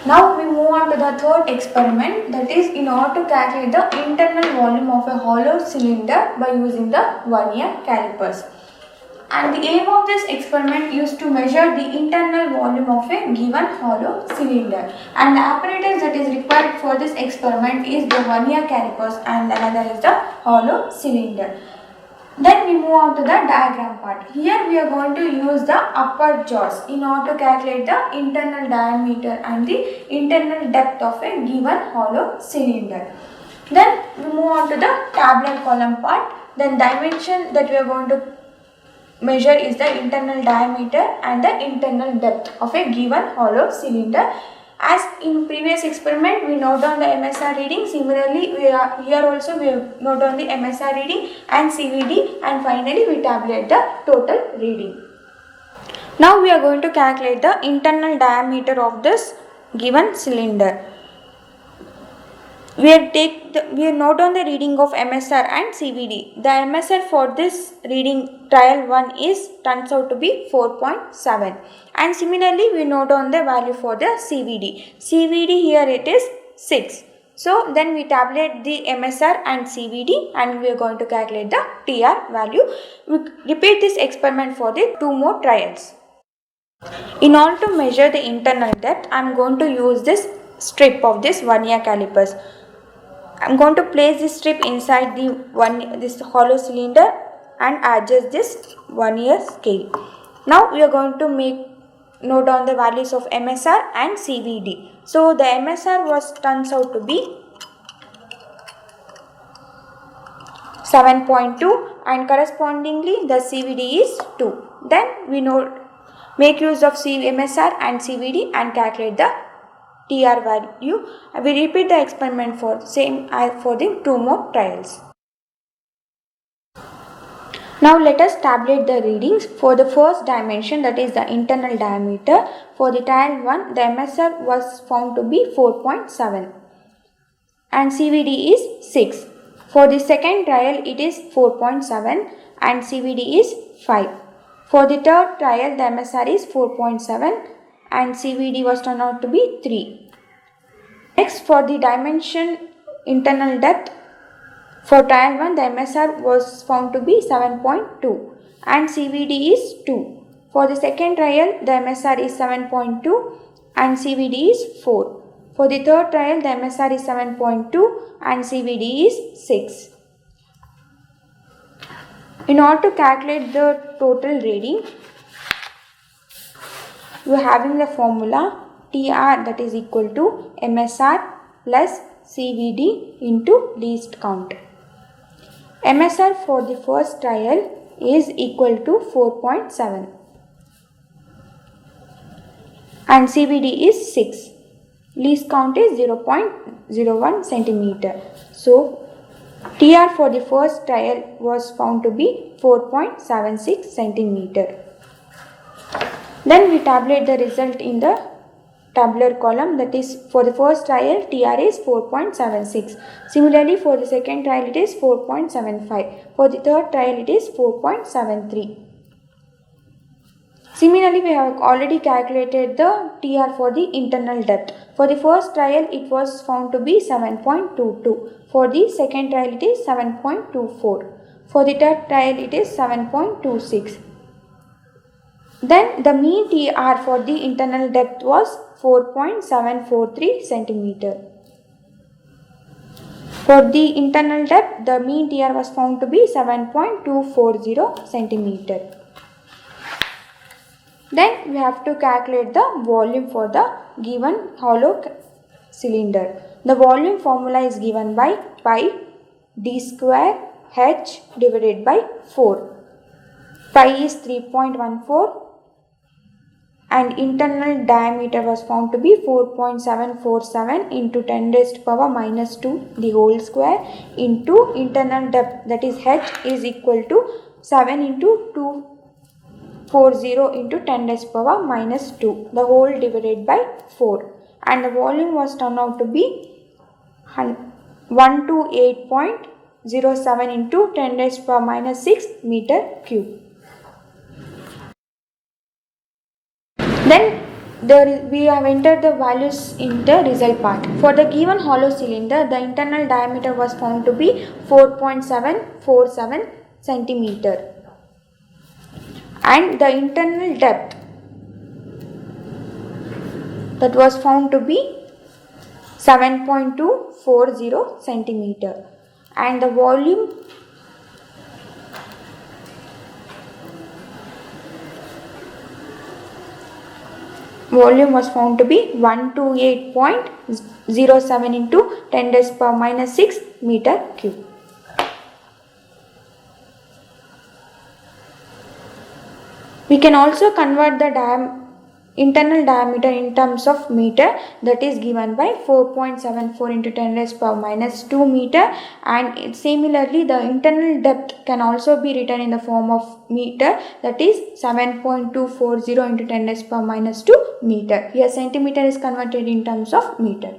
Now we move on to the third experiment, that is in order to calculate the internal volume of a hollow cylinder by using the vernier calipers. And the aim of this experiment is to measure the internal volume of a given hollow cylinder. And the apparatus that is required for this experiment is the vernier calipers and another is the hollow cylinder. Then we move on to the diagram part. Here we are going to use the upper jaws in order to calculate the internal diameter and the internal depth of a given hollow cylinder. Then we move on to the tabular column part. Then dimension that we are going to measure is the internal diameter and the internal depth of a given hollow cylinder. As in previous experiment, we note down the MSR reading. Similarly, here also we note down the MSR reading and CVD, and finally we tabulate the total reading. Now we are going to calculate the internal diameter of this given cylinder. We note down the reading of MSR and CVD. The MSR for this reading trial 1 turns out to be 4.7, and similarly we note down the value for the CVD. CVD here it is 6. So then we tabulate the MSR and CVD and we are going to calculate the TR value. We repeat this experiment for the 2 more trials. In order to measure the internal depth, I am going to use this strip of this vernier calipers. I am going to place this strip inside this hollow cylinder and adjust this vernier scale. Now we are going to note down the values of MSR and CVD. So the MSR turns out to be 7.2 and correspondingly the CVD is 2. Then we make use of MSR and CVD and calculate the TR value. We repeat the experiment for same as for the 2 more trials. Now let us tabulate the readings for the first dimension, that is the internal diameter. For the trial 1, the MSR was found to be 4.7 and CVD is 6. For the second trial it is 4.7 and CVD is 5. For the third trial the MSR is 4.7 and CVD was turned out to be 3. Next, for the dimension internal depth, for trial 1 the MSR was found to be 7.2 and CVD is 2. For the second trial the MSR is 7.2 and CVD is 4. For the third trial the MSR is 7.2 and CVD is 6. In order to calculate the total reading, we are having the formula TR, that is equal to MSR plus CVD into least count. MSR for the first trial is equal to 4.7 and CVD is 6. Least count is 0.01 centimeter. So TR for the first trial was found to be 4.76 centimeter. Then we tabulate the result in the tabular column, that is for the first trial TR is 4.76. Similarly for the second trial it is 4.75. For the third trial it is 4.73. Similarly, we have already calculated the TR for the internal depth. For the first trial it was found to be 7.22. For the second trial it is 7.24. For the third trial it is 7.26. Then the mean TR for the internal depth was 4.743 centimeter. For the internal depth, the mean TR was found to be 7.240 centimeter. Then we have to calculate the volume for the given hollow cylinder. The volume formula is given by pi d square h divided by 4. Pi is 3.14 and internal diameter was found to be 4.747 into 10 raised to power minus 2 the whole square into internal depth, that is h, is equal to 7 into 240 into 10 raised to power minus 2 the whole divided by 4, and the volume was turned out to be 128.07 into 10 raised to power minus 6 meter cube. Then we have entered the values in the result part. For the given hollow cylinder, the internal diameter was found to be 4.747 centimeter and the internal depth that was found to be 7.240 centimeter and the volume was found to be 128.07 into 10 raised power minus 6 meter cube. We can also convert the internal diameter in terms of meter, that is given by 4.74 into 10 raised power minus 2 meter, and similarly the internal depth can also be written in the form of meter, that is 7.240 into 10 raised power minus 2 meter. Here centimeter is converted in terms of meter.